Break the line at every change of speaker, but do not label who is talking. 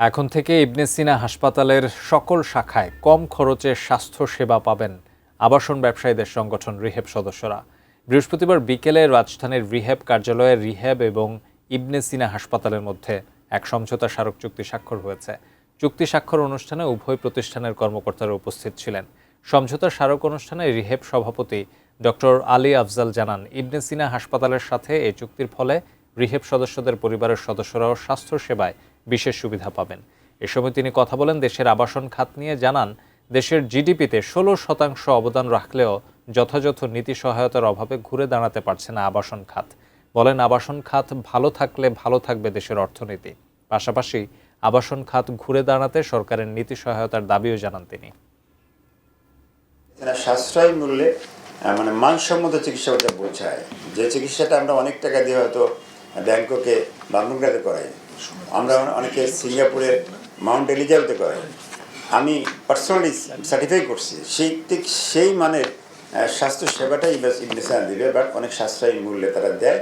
এখন থেকে ইবনে সিনা হাসপাতালের সকল শাখায় কম খরচে স্বাস্থ্য সেবা পাবেন আবাসন ব্যবসায়ীদের সংগঠন রিহেব সদস্যরা। বৃহস্পতিবার বিকেলে রাজধানীর রিহেব কার্যালয়ে রিহেব এবং ইবনে সিনা হাসপাতালের মধ্যে এক সমঝোতা স্মারক চুক্তি স্বাক্ষর হয়েছে। চুক্তি স্বাক্ষর অনুষ্ঠানে উভয় প্রতিষ্ঠানের কর্মকর্তারা উপস্থিত ছিলেন। সমঝোতা স্মারক অনুষ্ঠানে রিহেব সভাপতি ডক্টর আলী আফজাল জানান, ইবনে সিনা হাসপাতালের সাথে এই চুক্তির ফলে রিহেব সদস্যদের পরিবারের সদস্যরাও স্বাস্থ্য সেবায় বিশেষ সুবিধা পাবেন। এ সময় তিনি কথা বলেন দেশের আবাসন খাত নিয়ে, জানান দেশের জিডিপিতে 16% অবদান রাখলেও যথাযথ নীতি সহায়তার অভাবে ঘুরে দাঁড়াতে পারছে না আবাসন খাত। বলেন আবাসন খাত ভালো থাকলে ভালো থাকবে দেশের অর্থনীতি। পাশাপাশি আবাসন খাত ঘুরে দাঁড়াতে সরকারের নীতি সহায়তার দাবিও জানান তিনি।
সাশ্রয়ী মূল্যে মানে মানসম্মত চিকিৎসা ওটা বোঝায়, যে চিকিৎসাটা আমরা অনেক টাকা দিয়ে হয়তো ব্যাংককে বামুনগাতে করাই, আমরা অনেকে সিঙ্গাপুরে মাউন্ট এলিজাবেথে করাই, আমি পার্সোনালি সার্টিফাই করছি সেই মানের স্বাস্থ্য সেবাটাই ইবনে সিনা দিবে, বাট অনেক সাশ্রয়ী মূল্যে তারা দেয়।